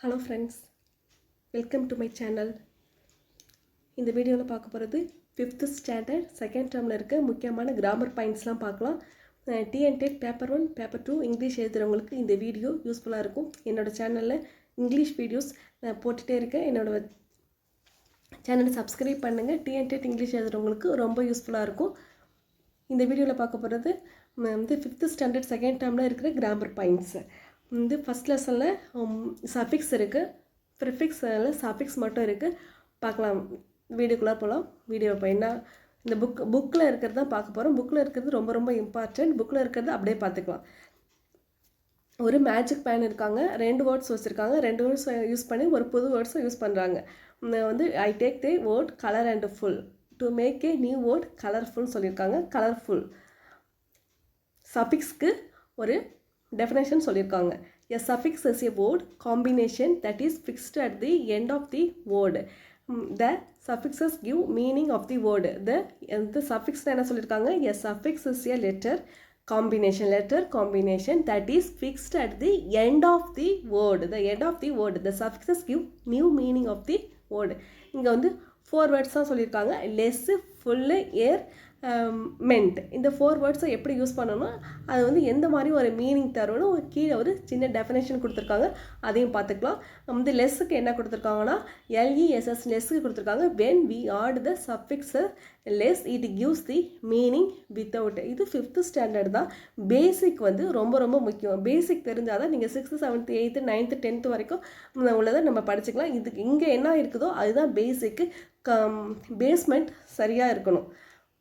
Hello friends, welcome to my channel. இந்த வீடியோவில் பார்க்க போகிறது 5th ஸ்டாண்டர்ட் செகண்ட் டேர்மில் இருக்க முக்கியமான கிராமர் பாயிண்ட்ஸ்லாம் பார்க்கலாம். டிஎன்டெட் பேப்பர் 1 பேப்பர் 2 இங்கிலீஷ் எழுதுகிறவங்களுக்கு இந்த வீடியோ யூஸ்ஃபுல்லாக இருக்கும். என்னோடய சேனலில் இங்கிலீஷ் வீடியோஸ் நான் போட்டுகிட்டே இருக்கேன். என்னோடய சேனலை சப்ஸ்கிரைப் பண்ணுங்கள். டிஎன்டெட் இங்கிலீஷ் எழுதுகிறவங்களுக்கு ரொம்ப யூஸ்ஃபுல்லாக இருக்கும். இந்த வீடியோவில் பார்க்க போகிறது 5th ஸ்டாண்டர்ட் செகண்ட் டேர்மில் இருக்கிற கிராமர் பாயிண்ட்ஸு. ஃபஸ்ட் லெசனில் சஃபிக்ஸ் இருக்குது, ப்ரிஃபிக்ஸில் சஃபிக்ஸ் மட்டும் இருக்குது. பார்க்கலாம், வீடியோக்குள்ளே போகலாம். வீடியோ இப்போ என்ன இந்த புக்கில் இருக்கிறது தான் பார்க்க போகிறோம். புக்கில் இருக்கிறது ரொம்ப ரொம்ப இம்பார்ட்டன்ட். புக்கில் இருக்கிறது அப்படியே பார்த்துக்கலாம். ஒரு மேஜிக் பேன் இருக்காங்க, 2 வேர்ட்ஸ் வச்சுருக்காங்க. 2 வேர்ட்ஸ் யூஸ் பண்ணி ஒரு புது வேர்ட்ஸை யூஸ் பண்ணுறாங்க. I take the word colour and full to make a new word colourful சொல்லியிருக்காங்க. கலர்ஃபுல் சஃபிக்ஸ்க்கு ஒரு definition சொல்லியிருக்காங்க. A suffix is a word combination that is fixed at the end of the word. The suffixes give meaning of the word. The suffix என்ன சொல்லியிருக்காங்க? A suffix is a letter combination that is fixed at the end of the word. The end of the word. The suffixes give new meaning of the word. இங்கே வந்து 4 words தான் சொல்லியிருக்காங்க. less, full, air, மென்ட். இந்த 4 வேர்ட்ஸை எப்படி use பண்ணணும், அது வந்து எந்த மாதிரி ஒரு மீனிங் தரும்னு கீழே ஒரு சின்ன டெஃபினேஷன் கொடுத்துருக்காங்க. அதையும் பார்த்துக்கலாம். வந்து லெஸ்ஸுக்கு என்ன கொடுத்துருக்காங்கன்னா LESS லெஸ்ஸுக்கு கொடுத்துருக்காங்க. when we add the suffix less it gives the meaning without. இது 5th ஸ்டாண்டர்ட் தான். பேசிக் வந்து ரொம்ப ரொம்ப முக்கியம். பேசிக் தெரிஞ்சால் தான் நீங்கள் 6th 7th 8th 9th 10th வரைக்கும் உள்ளதை நம்ம படிச்சுக்கலாம். இதுக்கு இங்கே என்ன இருக்குதோ அதுதான் பேசிக்கு. பேஸ்மெண்ட் சரியாக இருக்கணும்.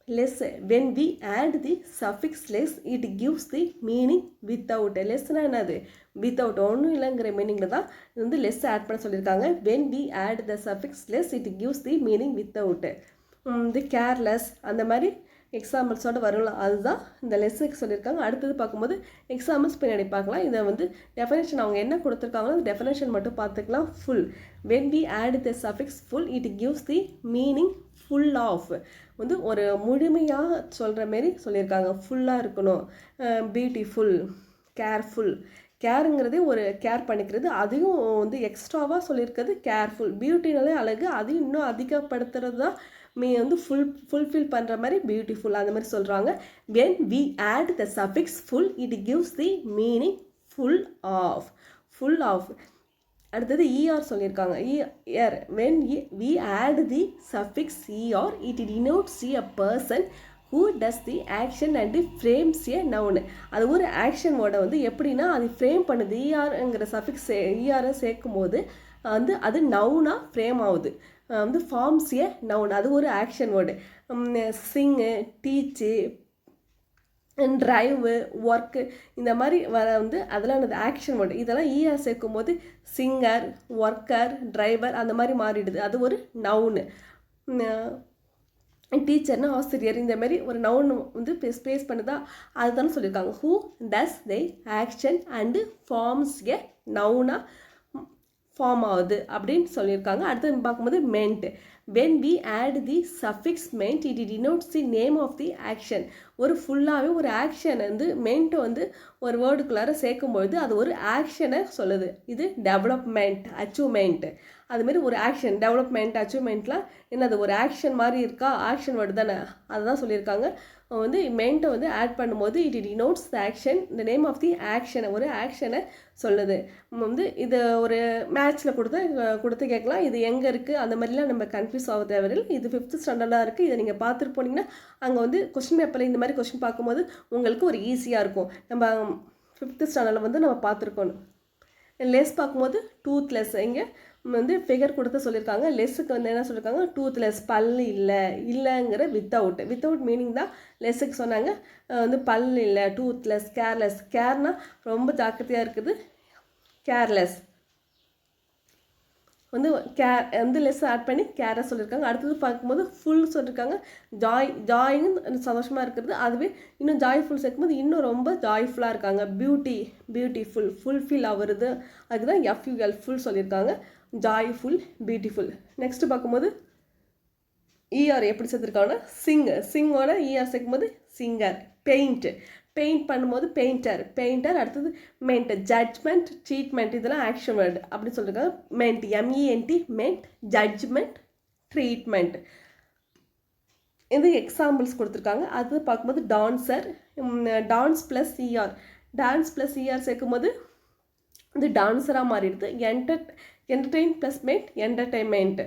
less, when we add the suffix less it gives the meaning without. lessனா என்னது? without, ஒன்றும் இல்லைங்கிற மீனிங்கில் தான் இது வந்து less ஆட் பண்ண சொல்லியிருக்காங்க. when we add the suffix less it gives the meaning without. இந்த கேர்லெஸ் அந்த மாதிரி எக்ஸாம்பிள்ஸோடு வருங்களா, அதுதான் இந்த லெஸ்ஸுக்கு சொல்லியிருக்காங்க. அடுத்தது பார்க்கும்போது எக்ஸாம்பிள்ஸ் பின்னாடி பார்க்கலாம். இதை வந்து டெஃபினேஷன் அவங்க என்ன கொடுத்துருக்காங்களோ அந்த டெஃபினேஷன் மட்டும் பார்த்துக்கலாம். Full, when we add the suffix full it gives the meaning full of. வந்து ஒரு முழுமையாக சொல்கிற மாரி சொல்லியிருக்காங்க. ஃபுல்லாக இருக்கணும். Beautiful, careful. கேருங்கிறதே ஒரு கேர் பண்ணிக்கிறது, அதையும் வந்து எக்ஸ்ட்ராவாக சொல்லியிருக்கிறது கேர்ஃபுல். பியூட்டினாலே அழகு, அதையும் இன்னும் அதிகப்படுத்துறது தான் வந்து ஃபுல்ஃபில் பண்ணுற மாதிரி பியூட்டிஃபுல் அந்த மாதிரி சொல்கிறாங்க. when we add the suffix full it gives the meaning full of. அடுத்தது ER சொல்லியிருக்காங்க. ER, when we add the suffix ER it denotes a person who does the action and frames a noun. அது ஒரு action வேர்டை வந்து எப்படின்னா அது frame பண்ணுது. ERங்கிற suffix ER சேர்க்கும் போது வந்து அது நவுனாக ஃப்ரேம் ஆகுது. வந்து ஃபார்ம்ஸ் ஏ நவுன், அது ஒரு ஆக்ஷன் வேர்டு. சிங்கு, டீச்சு, ட்ரைவு, ஒர்க்கு இந்த மாதிரி வர வந்து அதெல்லாம் என்னது ஆக்ஷன் வேர்டு. இதெல்லாம் ER சேர்க்கும் போது சிங்கர், ஒர்க்கர், டிரைவர் அந்த மாதிரி மாறிடுது. அது ஒரு நவுனு. டீச்சர்னா ஆசிரியர், இந்த மாதிரி ஒரு நவுன் வந்து ஸ்பேஸ் பண்ணுதா அதுதானே சொல்லியிருக்காங்க. Who does the action and forms a நவுனா ஃபார்ம் ஆகுது அப்படின்னு சொல்லியிருக்காங்க. அடுத்து பார்க்கும்போது மென்ட். when we add the suffix meant it denotes the name of the action. ஒரு ஃபுல்லாகவே ஒரு ஆக்ஷன் வந்து மென்ட் வந்து ஒரு வேர்டுக்குள்ளார சேர்க்கும்பொழுது அது ஒரு ஆக்ஷனை சொல்லுது. இது டெவலப்மெண்ட், அச்சீவ்மெண்ட். அதுமாரி ஒரு ஆக்ஷன், டெவலப்மெண்ட், அச்சீவ்மெண்ட்லாம் என்னது ஒரு ஆக்ஷன் மாதிரி இருக்கா, ஆக்ஷன் வேர்டு தானே, அதுதான் சொல்லியிருக்காங்க. வந்து மென்ட்டை வந்து ஆட் பண்ணும்போது it denotes the action, the name of the ஆக்ஷனை, ஒரு ஆக்ஷனை சொல்லுது. வந்து இது ஒரு மேட்ச்சில் கொடுத்து கேட்கலாம். இது எங்கே இருக்குது அந்த மாதிரிலாம் நம்ம கன்ஃபியூஸ் ஆக தேவையில்லை. இது 5th ஸ்டாண்டர்டாக இருக்குது. இதை நீங்கள் பார்த்துட்டு போனீங்கன்னா அங்கே வந்து கொஸ்டின் பேப்பரில் இந்த மாதிரி கொஸ்டின் பார்க்கும்போது உங்களுக்கு ஒரு ஈஸியாக இருக்கும். நம்ம 5th ஸ்டாண்டர்டில் வந்து நம்ம பார்த்துருக்கணும். லெஸ் பார்க்கும்போது டூத்லெஸ், இங்கே வந்து ஃபிகர் கொடுத்து சொல்லியிருக்காங்க. லெஸ்ஸுக்கு வந்து என்ன சொல்லியிருக்காங்க, டூத்லெஸ், பல் இல்லைங்கிற வித்தவுட் மீனிங் தான் லெஸ்ஸுக்கு சொன்னாங்க. வந்து பல் இல்லை, டூத்லெஸ், கேர்லெஸ். கேர்னால் ரொம்ப ஜாக்கிரதையாக இருக்குது, கேர்லெஸ் வந்து வந்து லெஸ் ஆட் பண்ணி கேரை சொல்லியிருக்காங்க. அடுத்தது பார்க்கும்போது ஃபுல் சொல்லியிருக்காங்க. ஜாயின்னு சந்தோஷமாக இருக்கிறது, அதுவே இன்னும் ஜாய்ஃபுல் சேர்க்கும்போது இன்னும் ரொம்ப ஜாய்ஃபுல்லாக இருக்காங்க. பியூட்டிஃபுல், ஃபுல்ஃபில் ஆகுறது, அதுதான் FUL ஃபுல் சொல்லியிருக்காங்க. Joyful, beautiful. நெக்ஸ்ட்டு பார்க்கும்போது ER எப்படி சேர்த்துருக்காங்கன்னா சிங்கோட ER சேர்க்கும்போது சிங்கர். பெயிண்ட் பெயிண்ட் பண்ணும்போது பெயிண்டர் அடுத்தது மென்ட், ஜட்ஜ்மெண்ட், ட்ரீட்மெண்ட், இதெல்லாம் ஆக்ஷன் வேர்டு அப்படி சொல்லியிருக்காங்க. Ment, M E N T, ment, judgement, treatment. இது எக்ஸாம்பிள்ஸ் கொடுத்துருக்காங்க. அது பார்க்கும்போது dancer, dance plus E R, dance plus E R சேர்க்கும்போது இது டான்ஸராக மாறிடுது. Entertain plus ment, entertainment.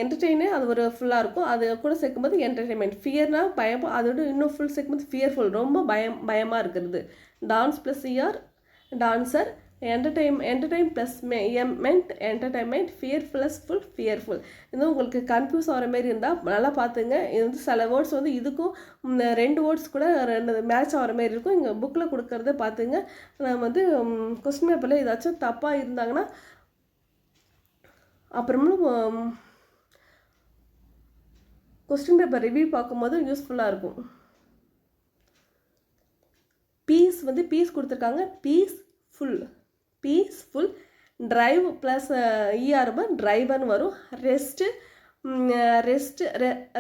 என்டர்டெயினு அது ஒரு ஃபுல்லாக இருக்கும், அது கூட சேர்க்கும்போது என்டர்டெயின்மெண்ட். ஃபியர்னா பயம், அதோட இன்னும் ஃபுல் சேர்க்கும்போது ஃபியர்ஃபுல், ரொம்ப பயமாக இருக்கிறது. Dance plus E R dancer, entertain plus ment entertainment, fear plus fearful. இது உங்களுக்கு கன்ஃபியூஸ் ஆகிற மாதிரி இருந்தால் நல்லா பார்த்துங்க. இது வந்து சில வேர்ட்ஸ் வந்து இதுக்கும் 2 வேர்ட்ஸ் கூட 2 மேட்ச் ஆகிற மாதிரி இருக்கும். இங்கே புக்கில் கொடுக்கறத பார்த்துங்க. நம்ம வந்து கொஸ்டின் பேப்பரில் ஏதாச்சும் தப்பாக இருந்தாங்கன்னா அப்புறமும் கொஸ்டின் பேப்பர் ரிவ்யூ பார்க்கும்போது யூஸ்ஃபுல்லாக இருக்கும். பீஸ் வந்து பீஸ் கொடுத்துருக்காங்க, பீஸ்ஃபுல், டிரைவ் ப்ளஸ் இஆர் டிரைவர்னு வரும்.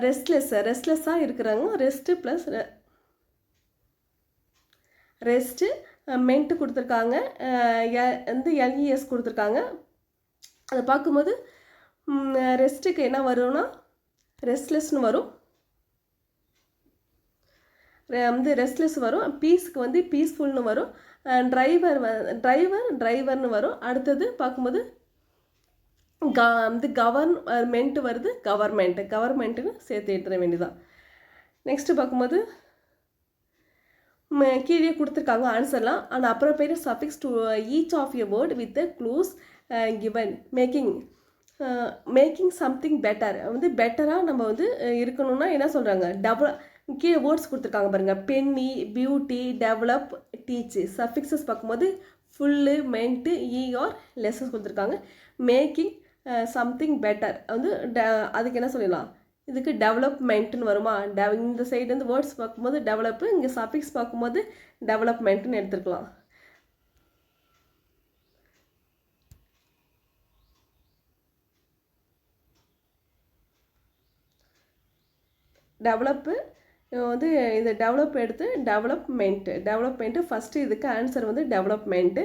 ரெஸ்ட்லெஸ்ஸாக இருக்கிறாங்க, ரெஸ்ட்டு ப்ளஸ் ரெஸ்ட்டு. மென்ட்டு கொடுத்துருக்காங்க, வந்து எல்இஎஸ் கொடுத்துருக்காங்க. அதை பார்க்கும்போது ரெஸ்ட்டுக்கு என்ன வரும்னா ரெஸ்ட்லெஸ்னு வரும், வந்து ரெஸ்ட்லெஸ் வரும். பீஸுக்கு வந்து பீஸ்ஃபுல்னு வரும். டிரைவர்னு வரும். அடுத்தது பார்க்கும்போது வந்து கவர்மெண்ட் வருது, கவர்மெண்ட்டுன்னு சேர்த்து எடுத்துட வேண்டியதான். நெக்ஸ்ட்டு பார்க்கும்போது கீழே கொடுத்துருக்காங்க ஆன்சர்லாம். அண்ட் அப்புறம் pair suffix to each of a word with the clues given. Making something better, வந்து பெட்டராக நம்ம வந்து இருக்கணும்னா என்ன சொல்கிறாங்க, கீழே வேர்ட்ஸ் கொடுத்துருக்காங்க பாருங்கள். Penny, beauty, develop, teach. Suffixes பார்க்கும்போது ஃபுல்லு, மென்ட்டு, இஆர், லெஸ்ஸஸ் கொடுத்துருக்காங்க. மேக்கிங் சம்திங் பெட்டர் வந்து அதுக்கு என்ன சொல்லலாம், இதுக்கு டெவலப்மெண்ட்டுன்னு வருமா. இந்த சைடு வந்து வேர்ட்ஸ் பார்க்கும்போது டெவலப்பு, இங்கே சஃபிக்ஸ் பார்க்கும்போது டெவலப்மெண்ட்டுன்னு எடுத்துருக்கலாம். டெவலப்பு வந்து இந்த டெவலப் எடுத்து டெவலப்மெண்ட்டு ஃபஸ்ட்டு இதுக்கு ஆன்சர் வந்து டெவலப்மெண்ட்டு.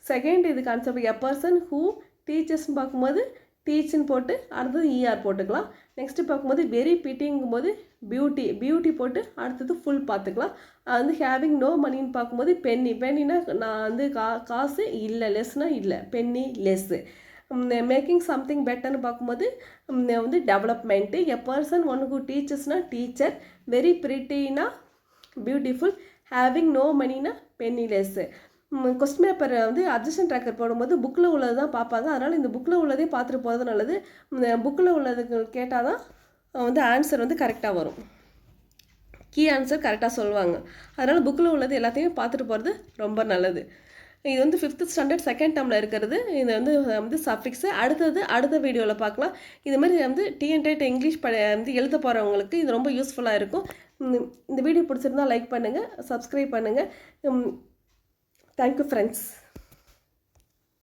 செகண்ட் இதுக்கு ஆன்சர் எ பர்சன் ஹூ டீச்சர்ஸ்ன்னு பார்க்கும்போது டீச்சுன்னு போட்டு அடுத்தது இஆர் போட்டுக்கலாம். நெக்ஸ்ட்டு பார்க்கும்போது வெரி பிட்டிங்கும் போது பியூட்டி போட்டு அடுத்தது ஃபுல் பார்த்துக்கலாம். அது வந்து ஹேவிங் நோ மணின்னு பார்க்கும்போது பென்னினா நான் வந்து காசு இல்லை, லெஸ்னா இல்லை, பென்னி லெஸ்ஸு. மேக்கிங் சம்திங் பெட்டர்னு பார்க்கும்போது வந்து development. A person one who டீச்சர்ஸ்னா டீச்சர், வெரி பிரிட்டினா பியூட்டிஃபுல், ஹேவிங் நோ மணினா பென்னிலெஸ்ஸு. கொஸ்டின் பேப்பர் வந்து அட்ஜஸ்டன் ட்ராக்கர் போடும்போது புக்கில் உள்ளது தான் பார்ப்பாங்க. அதனால் இந்த புக்கில் உள்ளதே பார்த்துட்டு போகிறது நல்லது. புக்கில் உள்ளதுக்கு கேட்டால் தான் வந்து ஆன்சர் வந்து கரெக்டாக வரும், கீ ஆன்சர் கரெக்டாக சொல்லுவாங்க. அதனால் புக்கில் உள்ளது எல்லாத்தையும் பார்த்துட்டு போகிறது ரொம்ப நல்லது. இது வந்து 5th ஸ்டாண்டர்ட் செகண்ட் டேர்மில் இருக்கிறது. இது வந்து சஃபிக்ஸு. அடுத்த வீடியோவில் பார்க்கலாம். இது மாதிரி வந்து டிஎன்டெட் இங்கிலீஷ் வந்து எழுத போகிறவங்களுக்கு இது ரொம்ப யூஸ்ஃபுல்லாக இருக்கும். இந்த வீடியோ பிடிச்சிருந்தால் லைக் பண்ணுங்கள், சப்ஸ்கிரைப் பண்ணுங்கள். Thank you friends.